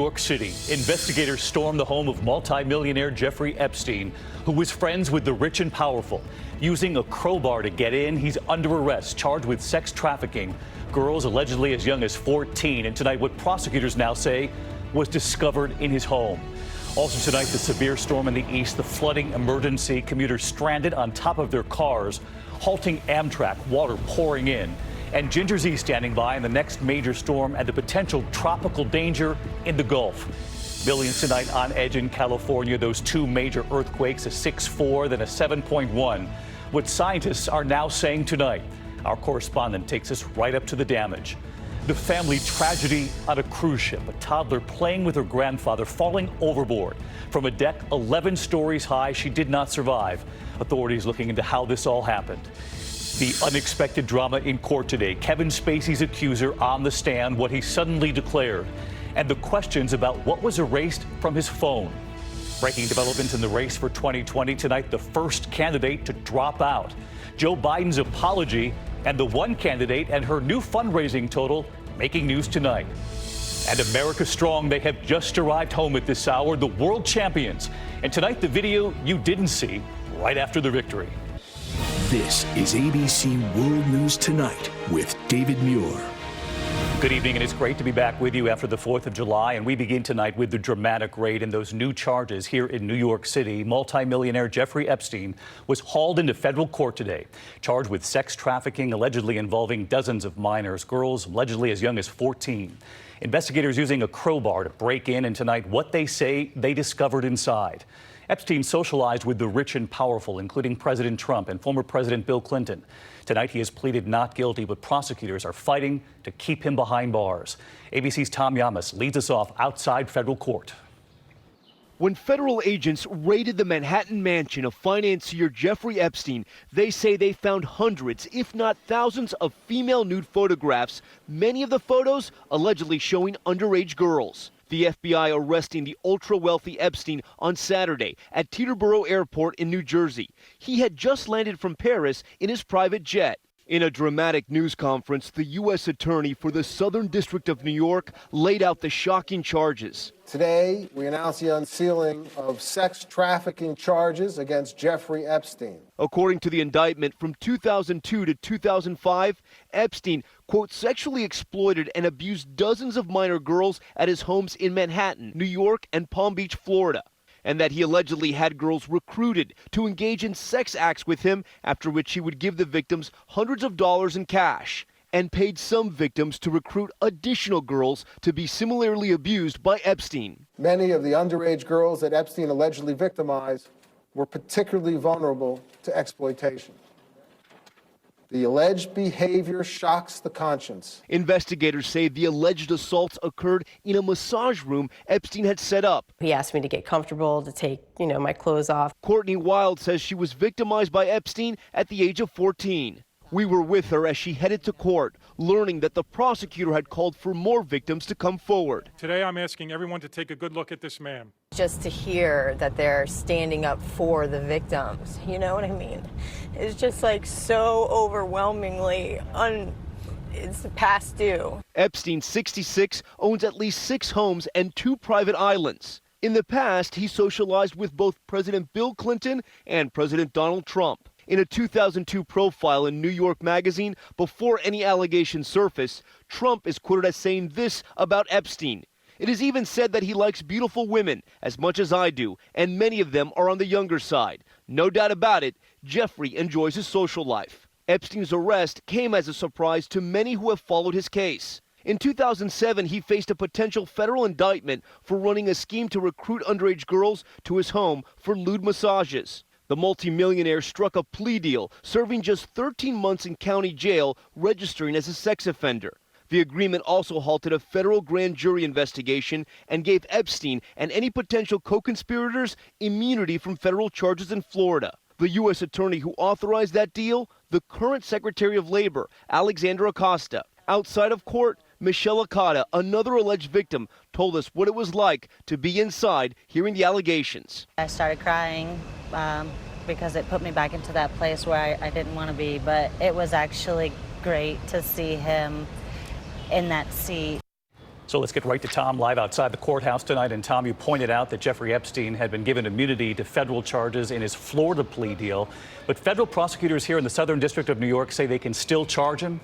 New York City, investigators stormed the home of multimillionaire Jeffrey Epstein, who was friends with the rich and powerful. Using a crowbar to get in, he's under arrest, charged with sex trafficking girls allegedly as young as 14. And tonight, what prosecutors now say was discovered in his home. Also tonight, the severe storm in the east, the flooding emergency, commuters stranded on top of their cars, halting Amtrak, water pouring in. And Ginger Z standing by in the next major storm and the potential tropical danger in the Gulf. Millions tonight on edge in California. Those two major earthquakes, a 6.4, then a 7.1. What scientists are now saying tonight. Our correspondent takes us right up to the damage. The family tragedy on a cruise ship. A toddler playing with her grandfather falling overboard from a deck 11 stories high. She did not survive. Authorities looking into how this all happened. The unexpected drama in court today. Kevin Spacey's accuser on the stand, what he suddenly declared, and the questions about what was erased from his phone. Breaking developments in the race for 2020 tonight, the first candidate to drop out. Joe Biden's apology and the one candidate and her new fundraising total making news tonight. And America Strong, they have just arrived home at this hour, the world champions. And tonight, the video you didn't see right after the victory. This is ABC World News Tonight with David Muir. Good evening, and it's great to be back with you after the 4th of July. And we begin tonight with the dramatic raid and those new charges here in New York City. Multimillionaire Jeffrey Epstein was hauled into federal court today, charged with sex trafficking allegedly involving dozens of minors, girls allegedly as young as 14. Investigators using a crowbar to break in, and tonight what they say they discovered inside. Epstein socialized with the rich and powerful, including President Trump and former President Bill Clinton. Tonight, he has pleaded not guilty, but prosecutors are fighting to keep him behind bars. ABC's Tom Yamas leads us off outside federal court. When federal agents raided the Manhattan mansion of financier Jeffrey Epstein, they say they found hundreds, if not thousands, of female nude photographs, many of the photos allegedly showing underage girls. The FBI arresting the ultra-wealthy Epstein on Saturday at Teterboro Airport in New Jersey. He had just landed from Paris in his private jet. In a dramatic news conference, the U.S. Attorney for the Southern District of New York laid out the shocking charges. Today, we announce the unsealing of sex trafficking charges against Jeffrey Epstein. According to the indictment, from 2002 to 2005, Epstein, quote, sexually exploited and abused dozens of minor girls at his homes in Manhattan, New York, and Palm Beach, Florida, and that he allegedly had girls recruited to engage in sex acts with him, after which he would give the victims hundreds of dollars in cash, and paid some victims to recruit additional girls to be similarly abused by Epstein. Many of the underage girls that Epstein allegedly victimized were particularly vulnerable to exploitation. The alleged behavior shocks the conscience. Investigators say the alleged assaults occurred in a massage room Epstein had set up. He asked me to get comfortable, to take, my clothes off. Courtney Wild says she was victimized by Epstein at the age of 14. We were with her as she headed to court, learning that the prosecutor had called for more victims to come forward. Today, I'm asking everyone to take a good look at this man. Just to hear that they're standing up for the victims, you know what I mean? It's just so overwhelmingly it's past due. Epstein, 66, owns at least 6 homes and 2 private islands. In the past, he socialized with both President Bill Clinton and President Donald Trump. In a 2002 profile in New York Magazine, before any allegations surface, Trump is quoted as saying this about Epstein. It is even said that he likes beautiful women as much as I do, and many of them are on the younger side. No doubt about it, Jeffrey enjoys his social life. Epstein's arrest came as a surprise to many who have followed his case. In 2007, he faced a potential federal indictment for running a scheme to recruit underage girls to his home for lewd massages. The multimillionaire struck a plea deal, serving just 13 months in county jail, registering as a sex offender. The agreement also halted a federal grand jury investigation and gave Epstein and any potential co-conspirators immunity from federal charges in Florida. The U.S. attorney who authorized that deal, the current Secretary of Labor, Alexandra Acosta. Outside of court, Michelle Akata, another alleged victim, told us what it was like to be inside hearing the allegations. I started crying because it put me back into that place where I didn't want to be, but it was actually great to see him in that seat. So let's get right to Tom live outside the courthouse tonight. And Tom, you pointed out that Jeffrey Epstein had been given immunity to federal charges in his Florida plea deal. But federal prosecutors here in the Southern District of New York say they can still charge him.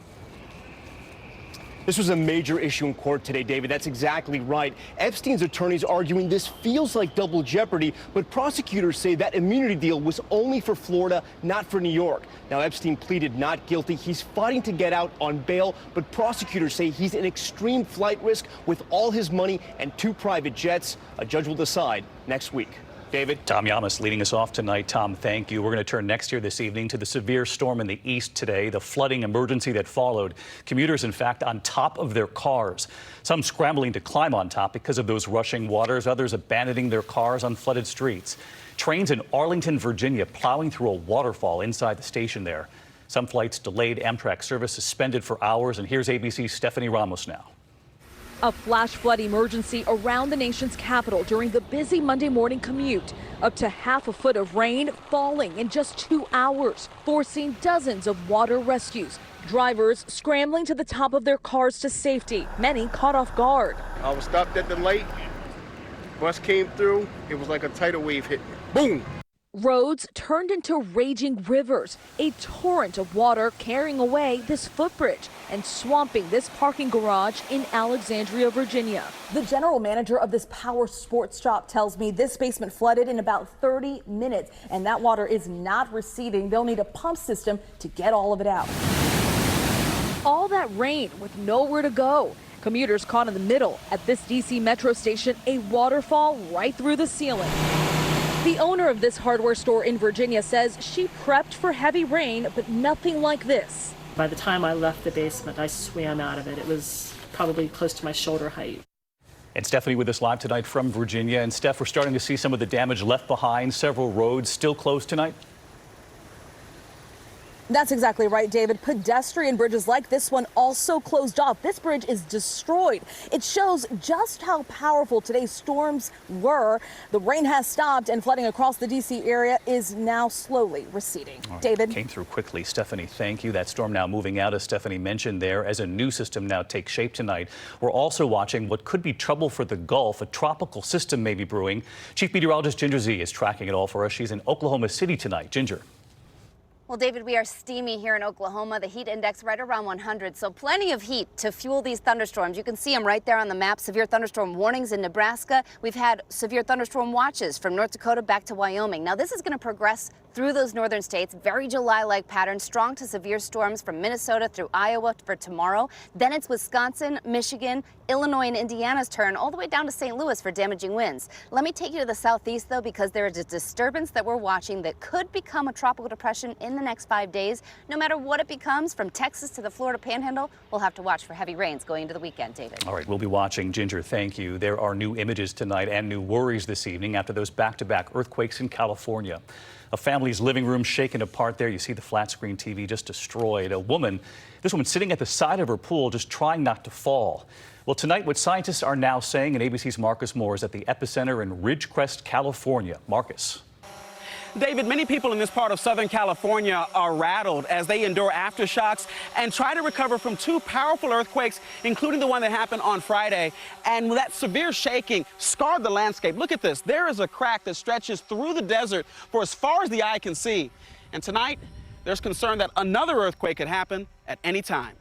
This was a major issue in court today, David. That's exactly right. Epstein's attorneys arguing this feels like double jeopardy, but prosecutors say that immunity deal was only for Florida, not for New York. Now, Epstein pleaded not guilty. He's fighting to get out on bail, but prosecutors say he's an extreme flight risk with all his money and 2 private jets. A judge will decide next week. David? Tom Yamas leading us off tonight. Tom, thank you. We're going to turn next here this evening to the severe storm in the east today, the flooding emergency that followed. Commuters, in fact, on top of their cars. Some scrambling to climb on top because of those rushing waters, others abandoning their cars on flooded streets. Trains in Arlington, Virginia, plowing through a waterfall inside the station there. Some flights delayed, Amtrak service suspended for hours. And here's ABC's Stephanie Ramos now. A flash flood emergency around the nation's capital during the busy Monday morning commute. Up to half a foot of rain falling in just 2 hours, forcing dozens of water rescues. Drivers scrambling to the top of their cars to safety, many caught off guard. I was stopped at the light. Bus came through. It was like a tidal wave hit me. Boom! Roads turned into raging rivers, a torrent of water carrying away this footbridge and swamping this parking garage in Alexandria, Virginia. The general manager of this power sports shop tells me this basement flooded in about 30 minutes, and that water is not receding. They'll need a pump system to get all of it out. All that rain with nowhere to go. Commuters caught in the middle at this DC Metro station, a waterfall right through the ceiling. The owner of this hardware store in Virginia says she prepped for heavy rain, but nothing like this. By the time I left the basement, I swam out of it. It was probably close to my shoulder height. And Stephanie with us live tonight from Virginia. And Steph, we're starting to see some of the damage left behind. Several roads still closed tonight. That's exactly right, David. Pedestrian bridges like this one also closed off. This bridge is destroyed. It shows just how powerful today's storms were. The rain has stopped and flooding across the D.C. area is now slowly receding. Right. David? Came through quickly. Stephanie, thank you. That storm now moving out, as Stephanie mentioned there, as a new system now takes shape tonight. We're also watching what could be trouble for the Gulf. A tropical system may be brewing. Chief Meteorologist Ginger Zee is tracking it all for us. She's in Oklahoma City tonight. Ginger. Well, David, we are steamy here in Oklahoma. The heat index right around 100, so plenty of heat to fuel these thunderstorms. You can see them right there on the map. Severe thunderstorm warnings in Nebraska. We've had severe thunderstorm watches from North Dakota back to Wyoming. Now, this is going to progress through those northern states. Very July-like pattern, strong to severe storms from Minnesota through Iowa for tomorrow. Then it's Wisconsin, Michigan, Illinois, and Indiana's turn, all the way down to St. Louis for damaging winds. Let me take you to the southeast, though, because there is a disturbance that we're watching that could become a tropical depression in the next 5 days. No matter what it becomes, from Texas to the Florida Panhandle, we'll have to watch for heavy rains going into the weekend, David. All right, we'll be watching. Ginger, thank you. There are new images tonight and new worries this evening after those back-to-back earthquakes in California. A family's living room shaken apart there. You see the flat screen TV just destroyed. This woman sitting at the side of her pool just trying not to fall. Well, tonight, what scientists are now saying, and ABC's Marcus Moore is at the epicenter in Ridgecrest, California. Marcus. David, many people in this part of Southern California are rattled as they endure aftershocks and try to recover from 2 powerful earthquakes, including the one that happened on Friday. And that severe shaking scarred the landscape. Look at this. There is a crack that stretches through the desert for as far as the eye can see. And tonight, there's concern that another earthquake could happen at any time.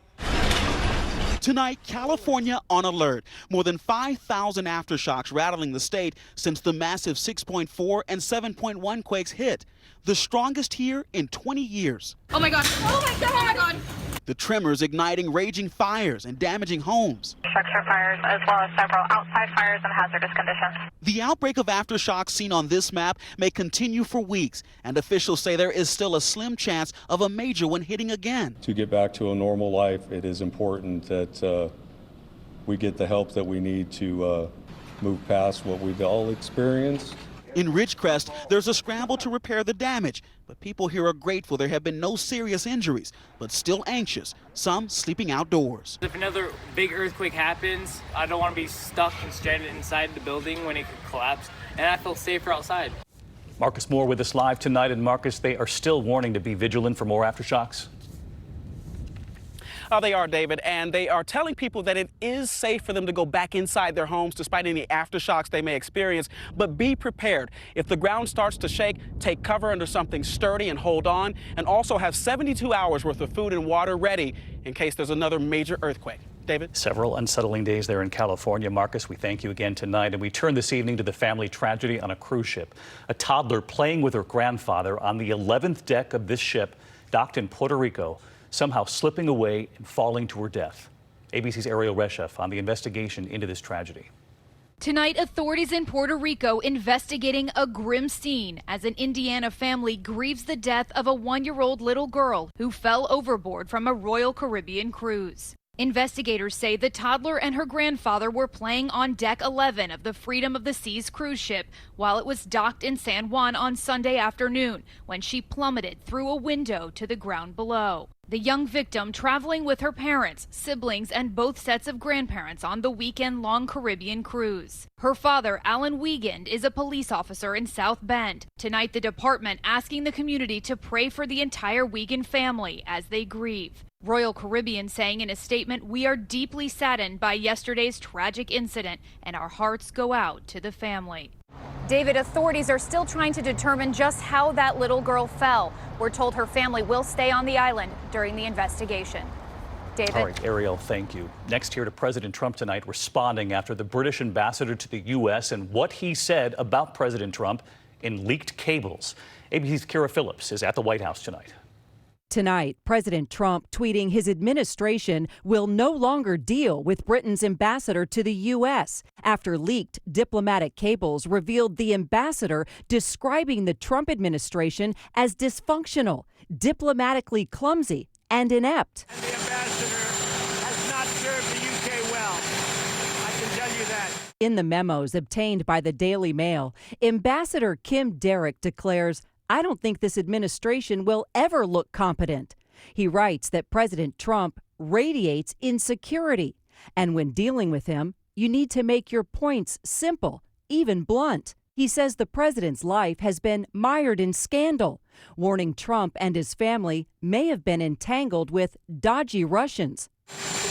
Tonight, California on alert. More than 5,000 aftershocks rattling the state since the massive 6.4 and 7.1 quakes hit. The strongest here in 20 years. Oh my God. Oh my God. Oh my God. The tremors igniting raging fires and damaging homes. Structure fires as well as several outside fires and hazardous conditions. The outbreak of aftershocks seen on this map may continue for weeks, and officials say there is still a slim chance of a major one hitting again. To get back to a normal life, it is important that we get the help that we need to move past what we've all experienced. In Ridgecrest, there's a scramble to repair the damage, but people here are grateful there have been no serious injuries, but still anxious, some sleeping outdoors. If another big earthquake happens, I don't want to be stuck and stranded inside the building when it could collapse, and I feel safer outside. Marcus Moore with us live tonight. And Marcus, they are still warning to be vigilant for more aftershocks. They are, David, and they are telling people that it is safe for them to go back inside their homes despite any aftershocks they may experience. But be prepared. If the ground starts to shake, take cover under something sturdy and hold on, and also have 72 hours worth of food and water ready in case there's another major earthquake. David? Several unsettling days there in California. Marcus, we thank you again tonight. And we turn this evening to the family tragedy on a cruise ship. A toddler playing with her grandfather on the 11th deck of this ship, docked in Puerto Rico, somehow slipping away and falling to her death. ABC's Ariel Reshef on the investigation into this tragedy. Tonight, authorities in Puerto Rico investigating a grim scene as an Indiana family grieves the death of a 1-year-old little girl who fell overboard from a Royal Caribbean cruise. Investigators say the toddler and her grandfather were playing on Deck 11 of the Freedom of the Seas cruise ship while it was docked in San Juan on Sunday afternoon when she plummeted through a window to the ground below. The young victim traveling with her parents, siblings, and both sets of grandparents on the weekend-long Caribbean cruise. Her father, Alan Wiegand, is a police officer in South Bend. Tonight, the department asking the community to pray for the entire Wiegand family as they grieve. Royal Caribbean saying in a statement, "We are deeply saddened by yesterday's tragic incident, and our hearts go out to the family." David, authorities are still trying to determine just how that little girl fell. We're told her family will stay on the island during the investigation. David? All right, Ariel, thank you. Next here to President Trump tonight, responding after the British ambassador to the U.S. and what he said about President Trump in leaked cables. ABC's Kara Phillips is at the White House tonight. Tonight, President Trump tweeting his administration will no longer deal with Britain's ambassador to the U.S. after leaked diplomatic cables revealed the ambassador describing the Trump administration as dysfunctional, diplomatically clumsy, and inept. And the ambassador has not served the U.K. well. I can tell you that. In the memos obtained by the Daily Mail, Ambassador Kim Derrick declares, "I don't think this administration will ever look competent." He writes that President Trump radiates insecurity, and when dealing with him, you need to make your points simple, even blunt. He says the president's life has been mired in scandal, warning Trump and his family may have been entangled with dodgy Russians.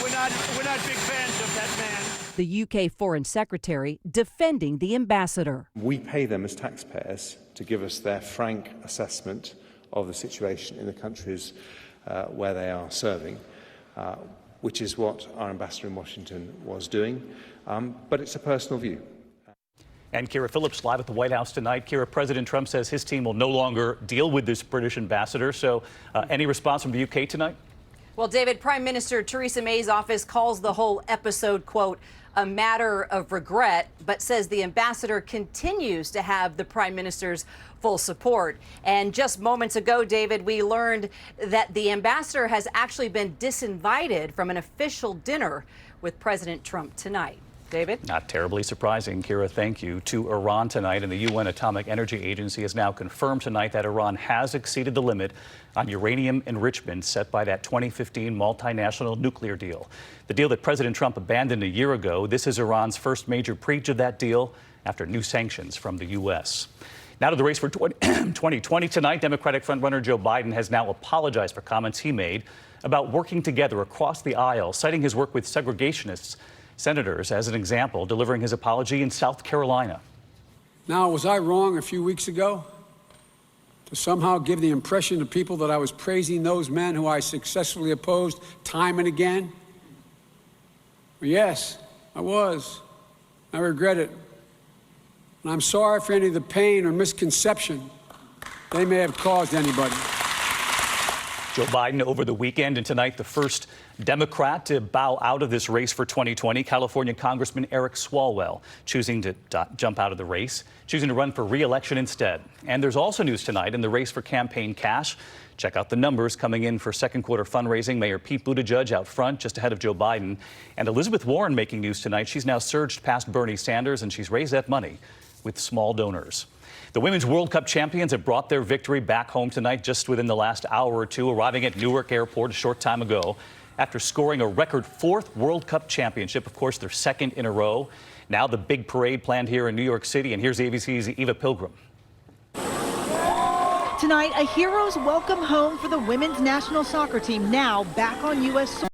We're not big fans of that man. The UK Foreign Secretary defending the ambassador. We pay them as taxpayers to give us their frank assessment of the situation in the countries where they are serving, which is what our ambassador in Washington was doing. But it's a personal view. And Kara Phillips live at the White House tonight. Kara, President Trump says his team will no longer deal with this British ambassador. So any response from the UK tonight? Well, David, Prime Minister Theresa May's office calls the whole episode, quote, a matter of regret, but says the ambassador continues to have the prime minister's full support. And just moments ago, David, we learned that the ambassador has actually been disinvited from an official dinner with President Trump tonight. David? Not terribly surprising, Kira. Thank you. To Iran tonight, and the UN Atomic Energy Agency has now confirmed tonight that Iran has exceeded the limit on uranium enrichment set by that 2015 multinational nuclear deal. The deal that President Trump abandoned a year ago. This is Iran's first major breach of that deal after new sanctions from the U.S. Now to the race for 2020 tonight. Democratic frontrunner Joe Biden has now apologized for comments he made about working together across the aisle, citing his work with segregationists. Senators, as an example, delivering his apology in South Carolina. Now, was I wrong a few weeks ago to somehow give the impression to people that I was praising those men who I successfully opposed time and again? Well, yes, I was. I regret it. And I'm sorry for any of the pain or misconception they may have caused anybody. Joe Biden over the weekend, and tonight the first Democrat to bow out of this race for 2020, California Congressman Eric Swalwell, choosing to jump out of the race, choosing to run for re-election instead. And there's also news tonight in the race for campaign cash. Check out the numbers coming in for second quarter fundraising. Mayor Pete Buttigieg out front, just ahead of Joe Biden. And Elizabeth Warren making news tonight. She's now surged past Bernie Sanders, and she's raised that money with small donors. The Women's World Cup champions have brought their victory back home tonight just within the last hour or two, arriving at Newark Airport a short time ago after scoring a record fourth World Cup championship, of course, their second in a row. Now the big parade planned here in New York City, and here's ABC's Eva Pilgrim. Tonight, a hero's welcome home for the women's national soccer team, now back on U.S. soil.